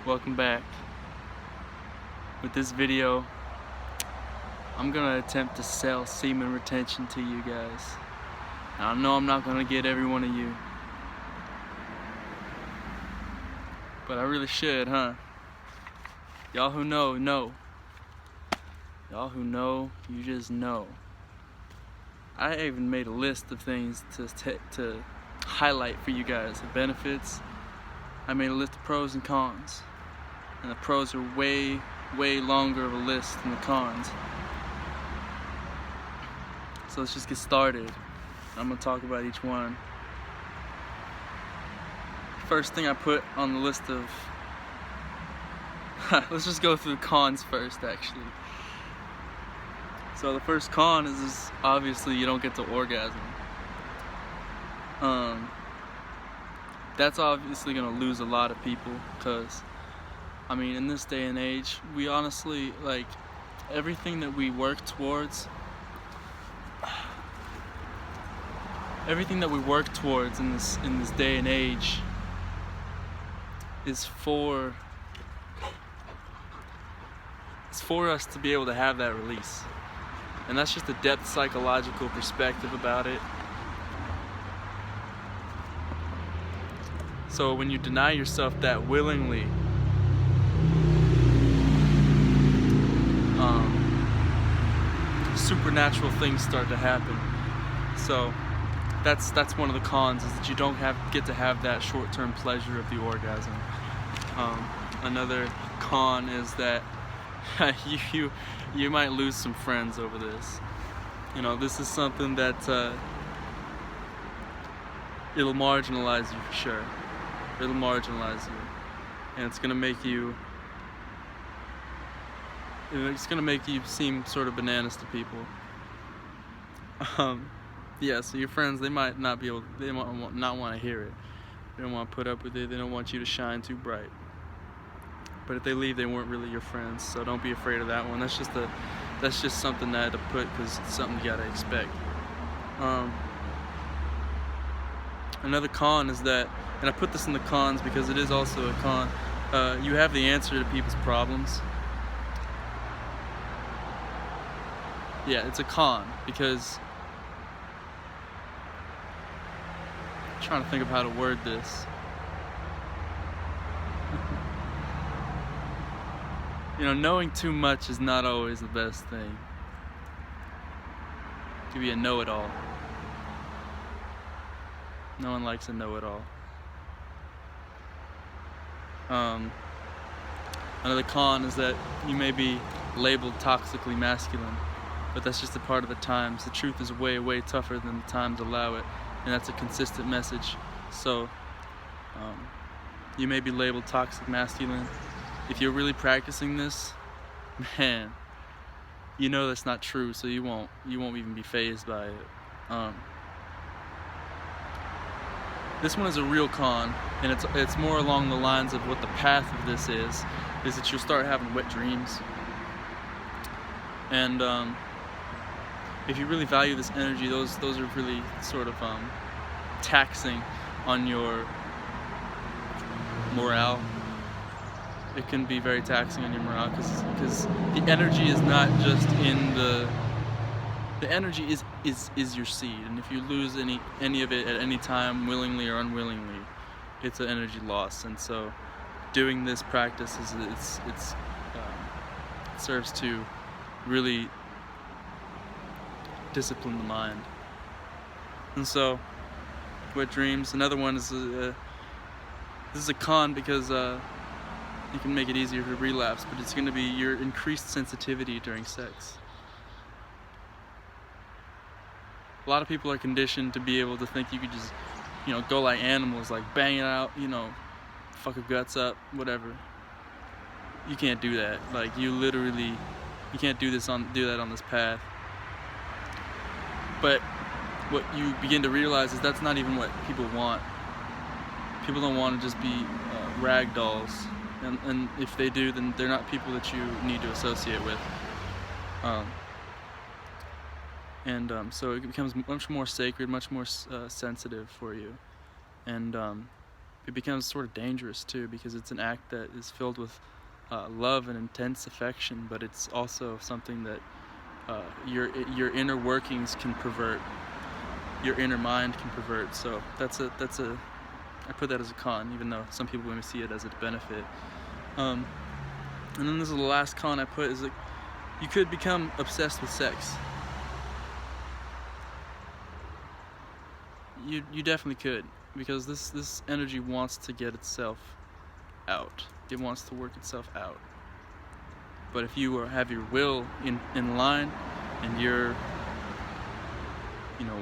Welcome back. With this video, I'm gonna attempt to sell semen retention to you guys. Now, I know I'm not gonna get every one of you, but I really should, huh? Y'all who know, know. Y'all who know, you just know. I even made a list of things to highlight for you guys, the benefits. I made a list of pros and cons, and the pros are way longer of a list than the cons. So let's just get started. I'm gonna talk about each one. First thing I put on the list of let's just go through the cons first, actually. So the first con is obviously you don't get to orgasm. That's obviously gonna lose a lot of people, because I mean, in this day and age, we honestly, like, everything that we work towards in this day and age is for us to be able to have that release. And that's just a depth psychological perspective about it. So when you deny yourself that willingly, supernatural things start to happen. So that's one of the cons, is that you don't get to have that short-term pleasure of the orgasm. Another con is that you might lose some friends over this. You know, this is something that it'll marginalize you for sure. It'll marginalize you, and it's gonna make you seem sort of bananas to people. Yeah, so your friends, they might not want to hear it. They don't want to put up with it. They don't want you to shine too bright. But if they leave, they weren't really your friends, so don't be afraid of that one. That's just something that I had to put, because it's something you gotta expect. Another con is that, and I put this in the cons because it is also a con, you have the answer to people's problems. Yeah, it's a con, because I'm trying to think of how to word this. You know, knowing too much is not always the best thing. It could be a know-it-all. No one likes a know-it-all. Another con is that you may be labeled toxically masculine, but that's just a part of the times. The truth is way tougher than the times allow it, and that's a consistent message. So you may be labeled toxic masculine. If you're really practicing this, man, you know that's not true, so you won't even be fazed by it. This one is a real con, and it's more along the lines of what the path of this is that you'll start having wet dreams. And if you really value this energy, those are really sort of taxing on your morale. It can be very taxing on your morale, because the energy is not just in the energy is your seed, and if you lose any of it at any time, willingly or unwillingly, it's an energy loss. And so doing this practice it serves to really discipline the mind. And so wet dreams. Another one is this is a con, because you can make it easier to relapse, but it's going to be your increased sensitivity during sex. A lot of people are conditioned to be able to think you could just, go like animals, like bang it out, fuck your guts up, whatever. You can't do that. Like, you can't do that on this path. But what you begin to realize is that's not even what people want. People don't want to just be rag dolls. And if they do, then they're not people that you need to associate with. So it becomes much more sacred, much more sensitive for you. And it becomes sort of dangerous too, because it's an act that is filled with love and intense affection, but it's also something that your inner workings can pervert, your inner mind can pervert. So I put that as a con, even though some people may see it as a benefit. And then this is the last con I put, is that you could become obsessed with sex. You definitely could, because this energy wants to get itself out. It wants to work itself out. But if you have your will in line, and you're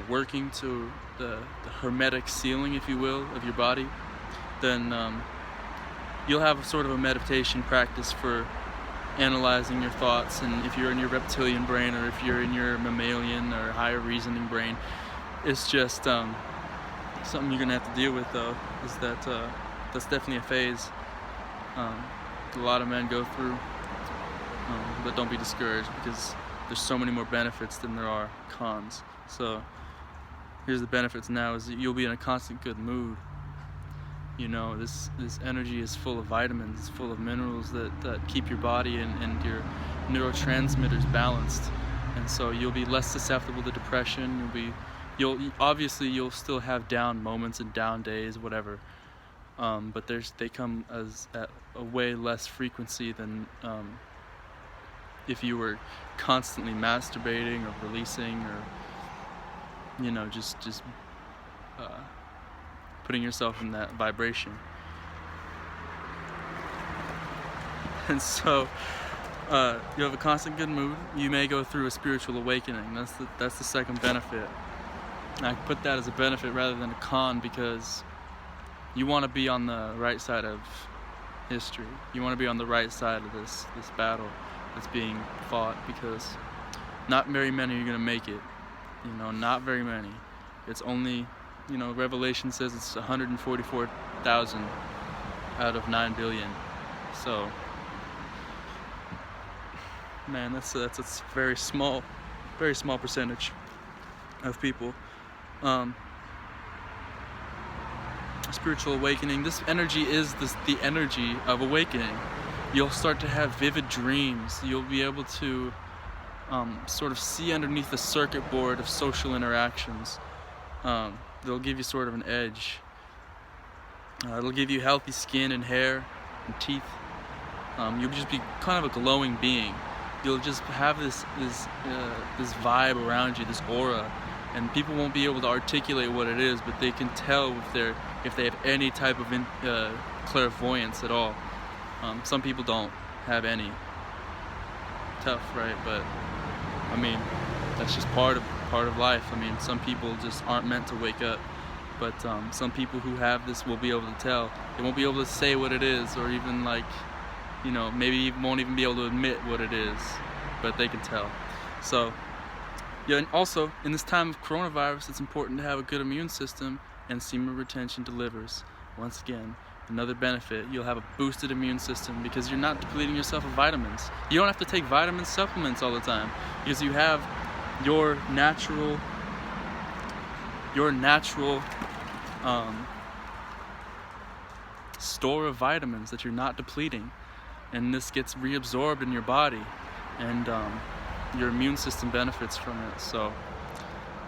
working to the hermetic ceiling, if you will, of your body, then you'll have sort of a meditation practice for analyzing your thoughts. And if you're in your reptilian brain, or if you're in your mammalian or higher reasoning brain, it's just something you're gonna have to deal with, though, is that that's definitely a phase a lot of men go through, but don't be discouraged, because there's so many more benefits than there are cons. So here's the benefits now, is that you'll be in a constant good mood. This energy is full of vitamins, it's full of minerals that keep your body and your neurotransmitters balanced, and so you'll be less susceptible to depression. You'll still have down moments and down days, whatever, but they come at a way less frequency than if you were constantly masturbating or releasing, or just putting yourself in that vibration. And so you have a constant good mood. You may go through a spiritual awakening. That's the second benefit. I put that as a benefit rather than a con, because you want to be on the right side of history. You want to be on the right side of this battle that's being fought, because not very many are going to make it. Not very many. It's only, Revelation says it's 144,000 out of 9 billion. So, man, that's a very small percentage of people. Spiritual awakening. This energy is the energy of awakening. You'll start to have vivid dreams. You'll be able to sort of see underneath the circuit board of social interactions. They'll give you sort of an edge. It'll give you healthy skin and hair and teeth. You'll just be kind of a glowing being. You'll just have this vibe around you, this aura, and people won't be able to articulate what it is, but they can tell if they have any type of clairvoyance at all. Some people don't have any. Tough, right? But I mean, that's just part of life. I mean, some people just aren't meant to wake up, but some people who have this will be able to tell. They won't be able to say what it is, or even maybe won't even be able to admit what it is, but they can tell. So yeah, and also in this time of coronavirus, it's important to have a good immune system, and semen retention delivers. Once again, another benefit. You'll have a boosted immune system because you're not depleting yourself of vitamins. You don't have to take vitamin supplements all the time, because you have your natural store of vitamins that you're not depleting, and this gets reabsorbed in your body, and your immune system benefits from it. So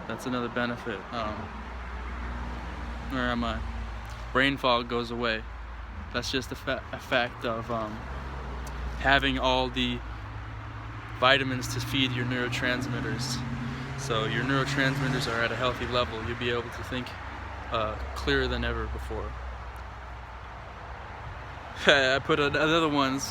that's another benefit. Where am I? Brain fog goes away. That's just a fact of having all the vitamins to feed your neurotransmitters. So your neurotransmitters are at a healthy level. You'll be able to think clearer than ever before. I put another one.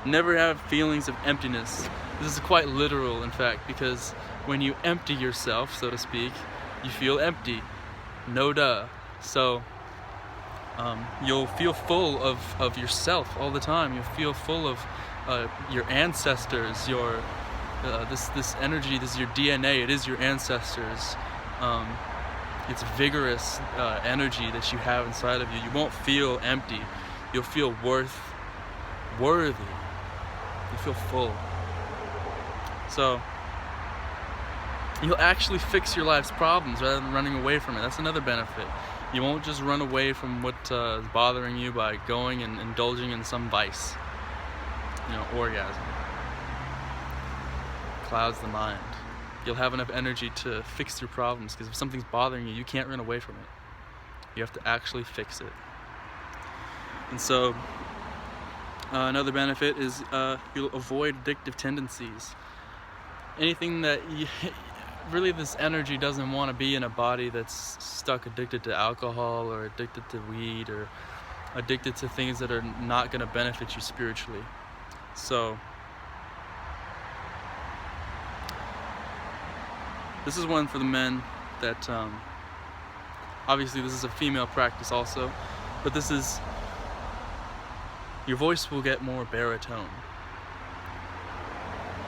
Never have feelings of emptiness. This is quite literal, in fact, because when you empty yourself, so to speak, you feel empty. No duh. So you'll feel full of yourself all the time. You'll feel full of your ancestors, your this energy. This is your DNA. It is your ancestors. It's vigorous energy that you have inside of you. You won't feel empty. You'll feel worthy. You feel full. So you'll actually fix your life's problems rather than running away from it. That's another benefit. You won't just run away from what is bothering you by going and indulging in some vice. Orgasm. Clouds the mind. You'll have enough energy to fix your problems, because if something's bothering you, you can't run away from it. You have to actually fix it. And so, another benefit is you'll avoid addictive tendencies. Anything that really this energy doesn't want to be in a body that's stuck addicted to alcohol or addicted to weed or addicted to things that are not going to benefit you spiritually. So this is one for the men that obviously this is a female practice also, but this is, your voice will get more baritone.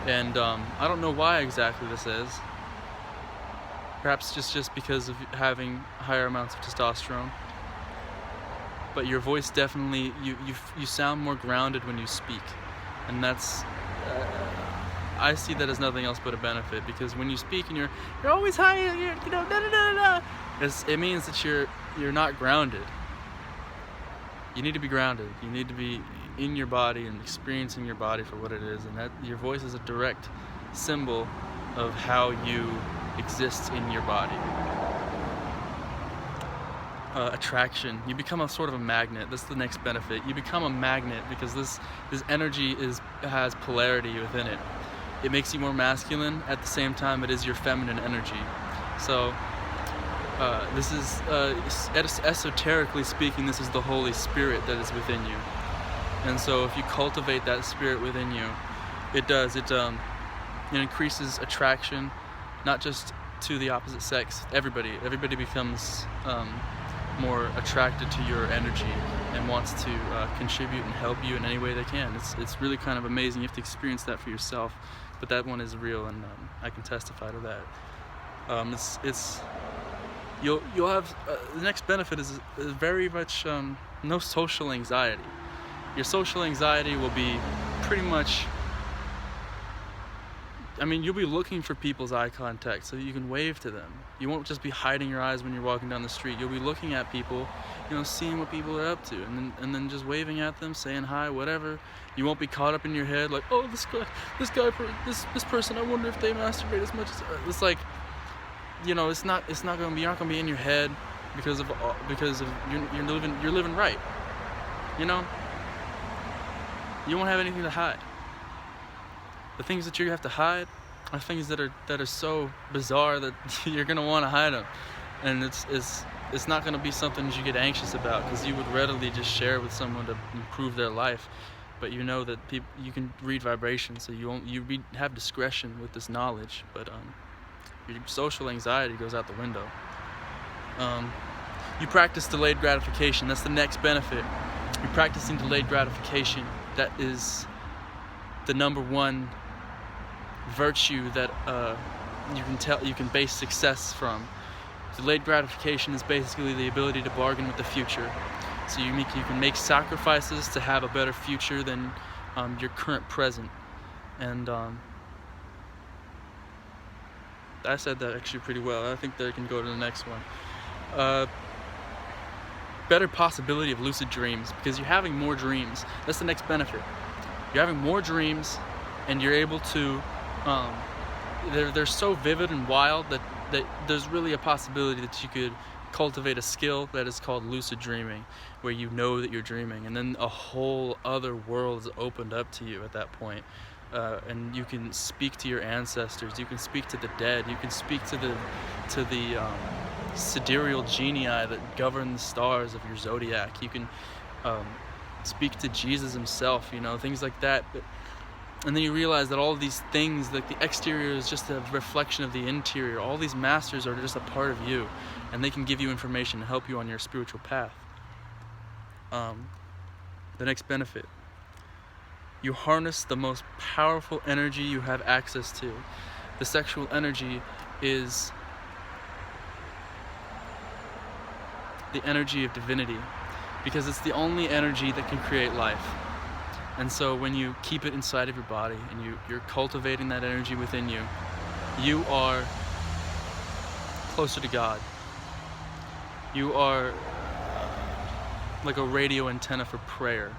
And I don't know why exactly this is. Perhaps just because of having higher amounts of testosterone. But your voice definitely, you sound more grounded when you speak. And that's, I see that as nothing else but a benefit, because when you speak and you're always high, it means that you're not grounded. You need to be grounded. You need to be in your body and experiencing your body for what it is, and that your voice is a direct symbol of how you exist in your body. Attraction. You become a sort of a magnet. That's the next benefit. You become a magnet because this energy has polarity within it. It makes you more masculine. At the same time, it is your feminine energy. So this is esoterically speaking, this is the Holy Spirit that is within you. And so if you cultivate that spirit within you, it increases attraction, not just to the opposite sex. Everybody becomes more attracted to your energy and wants to contribute and help you in any way they can. It's really kind of amazing. You have to experience that for yourself, but that one is real, and I can testify to that. You'll have the next benefit is very much no social anxiety. Your social anxiety will be pretty much, you'll be looking for people's eye contact so that you can wave to them. You won't just be hiding your eyes when you're walking down the street. You'll be looking at people, seeing what people are up to, and then just waving at them, saying hi, whatever. You won't be caught up in your head like, oh, this person, I wonder if they masturbate as much as it's like, it's not gonna be. You're not gonna be in your head because of you're living right. You won't have anything to hide. The things that you have to hide are things that are so bizarre that you're gonna want to hide them, and it's not gonna be something that you get anxious about, because you would readily just share with someone to improve their life. But you know that you can read vibrations, so you have discretion with this knowledge. But your social anxiety goes out the window. You practice delayed gratification. That's the next benefit. You're practicing delayed gratification. That is the number one virtue that you can base success from. Delayed gratification is basically the ability to bargain with the future. So you can make sacrifices to have a better future than your current present. And I said that actually pretty well. I think that I can go to the next one. Better possibility of lucid dreams, because you're having more dreams. That's the next benefit. You're having more dreams, and you're able to they're so vivid and wild that there's really a possibility that you could cultivate a skill that is called lucid dreaming, where you know that you're dreaming, and then a whole other world is opened up to you at that point. And you can speak to your ancestors, you can speak to the dead, you can speak to the sidereal genii that govern the stars of your zodiac. You can speak to Jesus himself, things like that. And then you realize that all of these things, like the exterior is just a reflection of the interior. All these masters are just a part of you, and they can give you information to help you on your spiritual path. The next benefit: you harness the most powerful energy you have access to. The sexual energy is the energy of divinity, because it's the only energy that can create life. And so when you keep it inside of your body and you're cultivating that energy within you, you are closer to God. You are like a radio antenna for prayer.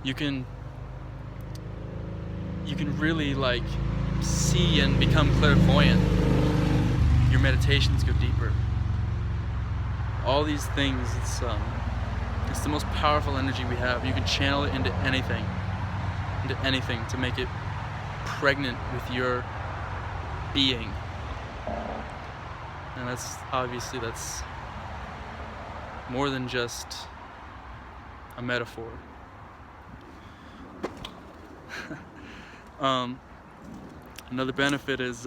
You can really like see and become clairvoyant. Your meditations go deeper. All these things, it's the most powerful energy we have. You can channel it into anything to make it pregnant with your being. And that's more than just a metaphor. Another benefit is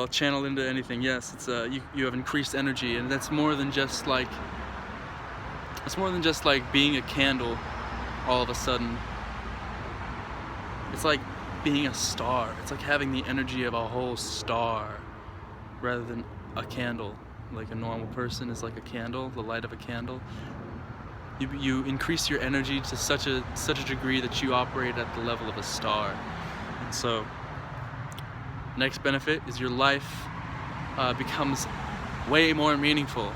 channel into anything. Yes, it's you have increased energy, and that's more than just like being a candle all of a sudden. It's like being a star. It's like having the energy of a whole star rather than a candle. Like a normal person is like a candle, the light of a candle. You increase your energy to such a degree that you operate at the level of a star. And so, next benefit is your life becomes way more meaningful.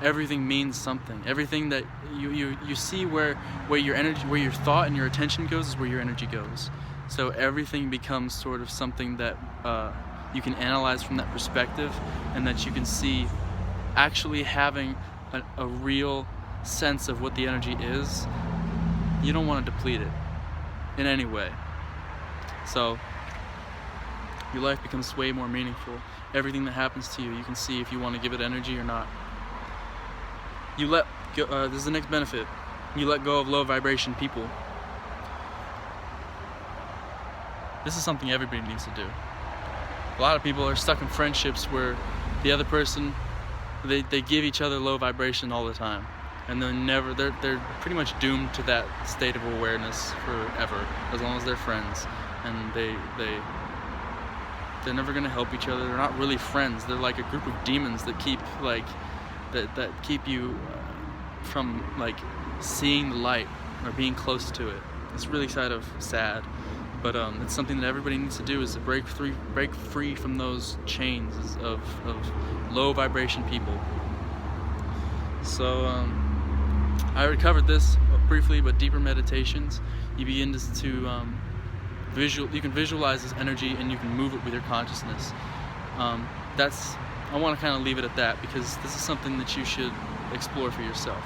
Everything means something. Everything that you see where your energy, where your thought and your attention goes, is where your energy goes. So everything becomes sort of something that you can analyze from that perspective, and that you can see actually having a real sense of what the energy is. You don't want to deplete it in any way. So your life becomes way more meaningful. Everything that happens to you, you can see if you want to give it energy or not. You let go, this is the next benefit. You let go of low vibration people. This is something everybody needs to do. A lot of people are stuck in friendships where the other person, they give each other low vibration all the time, and they're pretty much doomed to that state of awareness forever, as long as they're friends. And they're never gonna help each other. They're not really friends. They're like a group of demons that keep that keep you from like seeing the light or being close to it. It's really kind of sad, but it's something that everybody needs to do, is to break free from those chains of low vibration people. So I already covered this briefly, but deeper meditations, you begin to you can visualize this energy, and you can move it with your consciousness. I want to kind of leave it at that, because this is something that you should explore for yourself.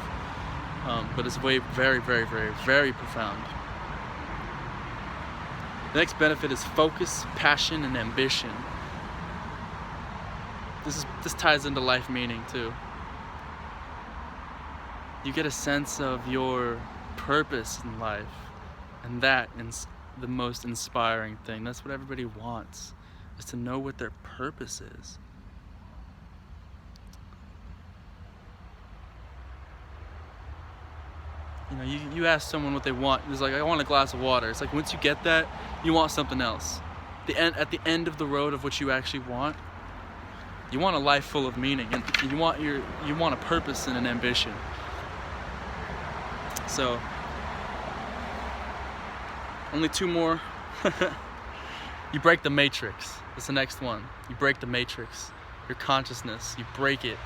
But it's very, very, very, very profound. The next benefit is focus, passion, and ambition. This ties into life meaning too. You get a sense of your purpose in life, and that is the most inspiring thing. That's what everybody wants, is to know what their purpose is. You know, you ask someone what they want. It's like, I want a glass of water. It's like, once you get that, you want something else. At the end of the road of what you actually want, you want a life full of meaning, and you want a purpose and an ambition. So, only two more. You break the matrix. That's the next one. You break the matrix. Your consciousness, you break it.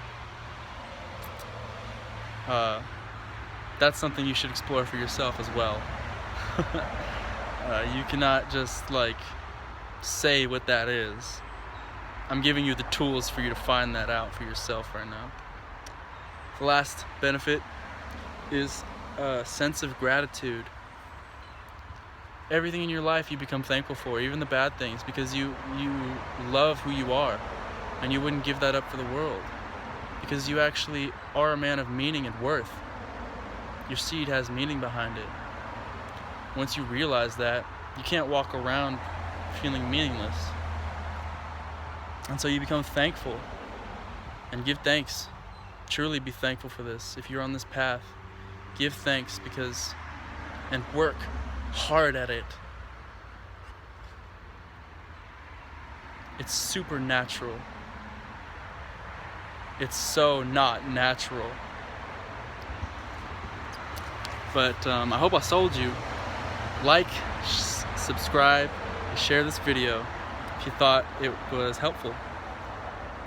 That's something you should explore for yourself as well. You cannot just like say what that is. I'm giving you the tools for you to find that out for yourself right now. The last benefit is a sense of gratitude. Everything in your life you become thankful for, even the bad things, because you love who you are, and you wouldn't give that up for the world, because you actually are a man of meaning and worth. Your seed has meaning behind it. Once you realize that, you can't walk around feeling meaningless. And so you become thankful and give thanks. Truly be thankful for this. If you're on this path, give thanks, and work hard at it. It's supernatural. It's so not natural. But I hope I sold you. Like, subscribe, and share this video if you thought it was helpful.